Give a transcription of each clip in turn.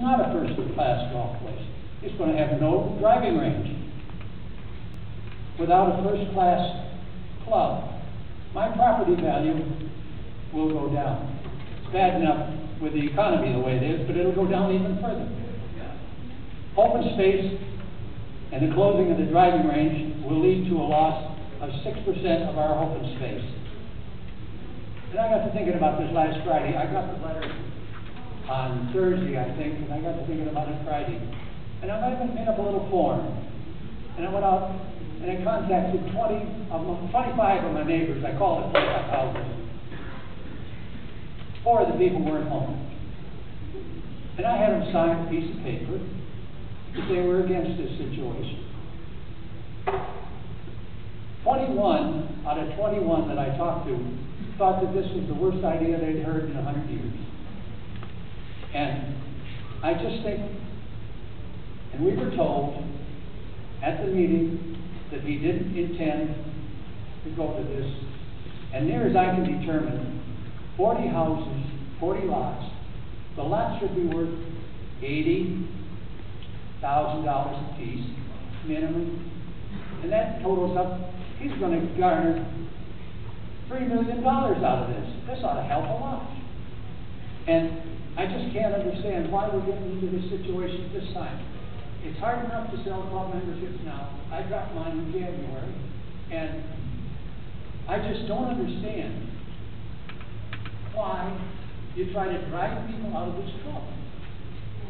not a first-class golf place. It's going to have no driving range. Without a first-class club, my property value will go down. It's bad enough with the economy the way it is, but it'll go down even further. Open space and the closing of the driving range will lead to a loss of 6% of our open space. And I got to thinking about this last Friday. I got the letter on Thursday, I think, and I got to thinking about it Friday. And I made up a little form. And I went out and I contacted 25 of my neighbors. I called it 25 houses. 4 of the people weren't home. And I had them sign a piece of paper that they were against this situation. 21 out of 21 that I talked to thought that this was the worst idea they'd heard in 100 years. And I just think, and we were told at the meeting that he didn't intend to go to this. And near as I can determine, 40 houses, 40 lots, the lots should be worth $80,000 a piece, minimum. And that totals up, he's going to garner $3 million out of this. This ought to help a lot. And I just can't understand why we're getting into this situation at this time. It's hard enough to sell club memberships now. I dropped mine in January, and I just don't understand why you try to drive people out of this club.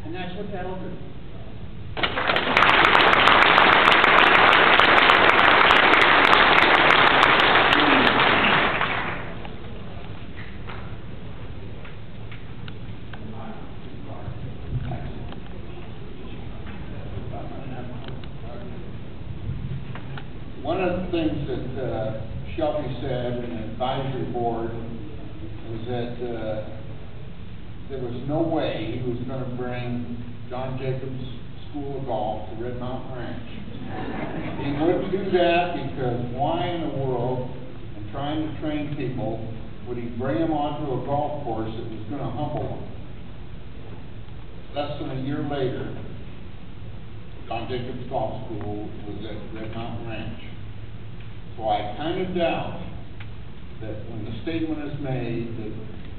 And that's what that'll do. One of the things that Shelby said in the advisory board was that there was no way he was going to bring John Jacobs School of Golf to Red Mountain Ranch. He wouldn't do that because why in the world, in trying to train people, would he bring them onto a golf course that was going to humble them? Less than a year later, John Jacobs Golf School was at Red Mountain Ranch. So I kind of doubt that when the statement is made that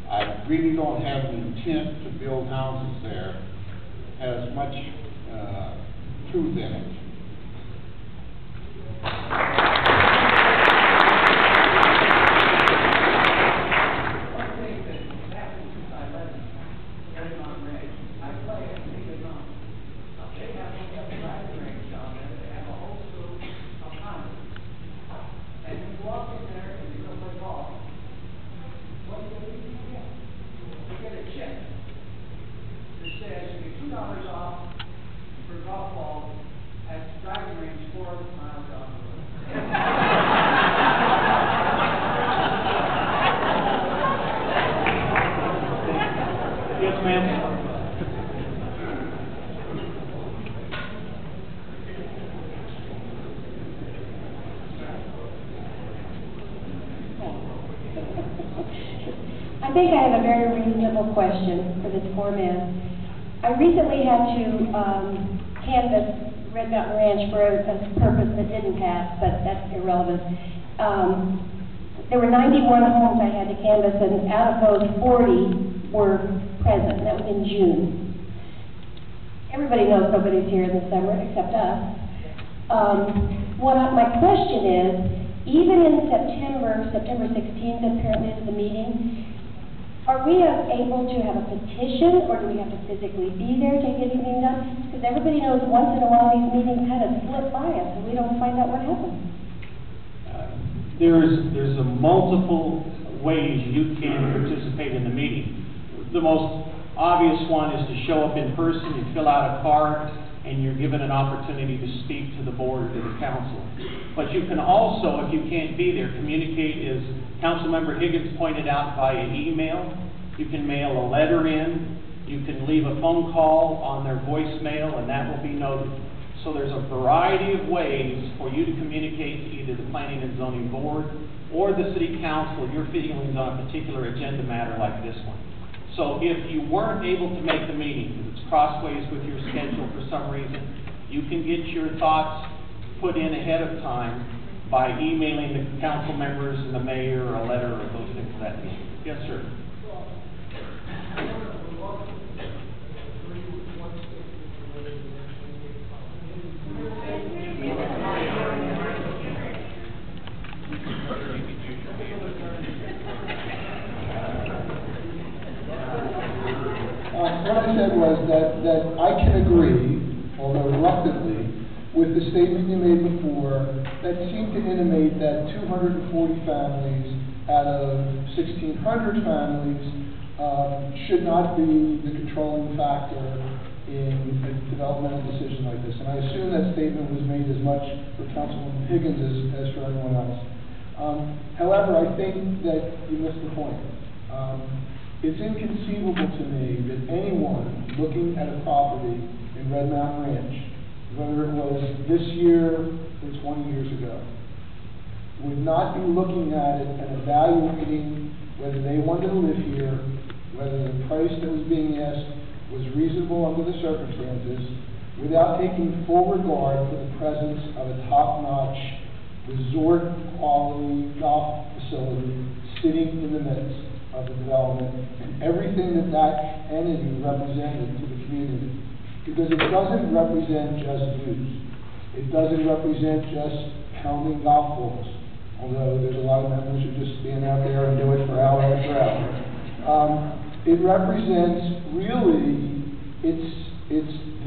I really don't have an intent to build houses there, has much truth in it. I think I have a very reasonable question for this poor man. I recently had to canvass Red Mountain Ranch for a purpose that didn't pass, but that's irrelevant. There were 91 homes I had to canvass, and out of those, 40 were present. That was in June. Everybody knows nobody's here in the summer except us. My question is, even in September 16th apparently is the meeting, are we able to have a petition, or do we have to physically be there to get anything done? Because everybody knows once in a while these meetings kind of slip by us and we don't find out what happened. There's a multiple ways you can participate in the meeting. The most obvious one is to show up in person, you fill out a card, and you're given an opportunity to speak to the board or to the council. But you can also, if you can't be there, communicate, as Councilmember Higgins pointed out, via email. You can mail a letter in. You can leave a phone call on their voicemail, and that will be noted. So there's a variety of ways for you to communicate to either the Planning and Zoning Board or the City Council your feelings on a particular agenda matter like this one. So if you weren't able to make the meeting, if it's crossways with your schedule for some reason, you can get your thoughts put in ahead of time by emailing the council members and the mayor or a letter or those things of that nature. Yes, sir. What I said was that I can agree, although reluctantly, with the statement you made before that seemed to intimate that 240 families out of 1,600 families should not be the controlling factor in a developmental decision like this. And I assume that statement was made as much for Councilwoman Higgins as for anyone else. However, I think that you missed the point. It's inconceivable to me that anyone looking at a property in Red Mountain Ranch, whether it was this year or 20 years ago, would not be looking at it and evaluating whether they wanted to live here, whether the price that was being asked was reasonable under the circumstances, without taking full regard for the presence of a top-notch resort quality golf facility sitting in the midst of the development and everything that that entity represented to the community. Because it doesn't represent just views. It doesn't represent just pounding golf balls, although there's a lot of members who just stand out there and do it for hour after hour. It represents really, it's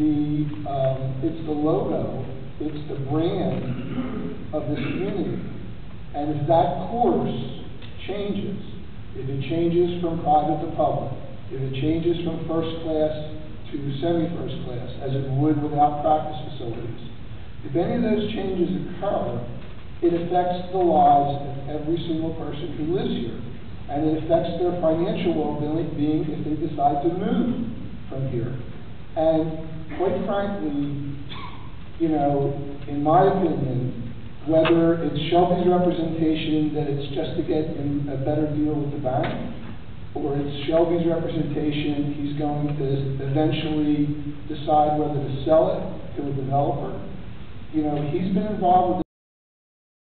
the logo, it's the brand of this community. And if that course changes, if it changes from private to public, if it changes from first class to semi-first class, as it would without practice facilities, if any of those changes occur, it affects the lives of every single person who lives here. And it affects their financial well-being if they decide to move from here. And quite frankly, you know, in my opinion, whether it's Shelby's representation that it's just to get a better deal with the bank, or it's Shelby's representation he's going to eventually decide whether to sell it to a developer. You know, he's been involved with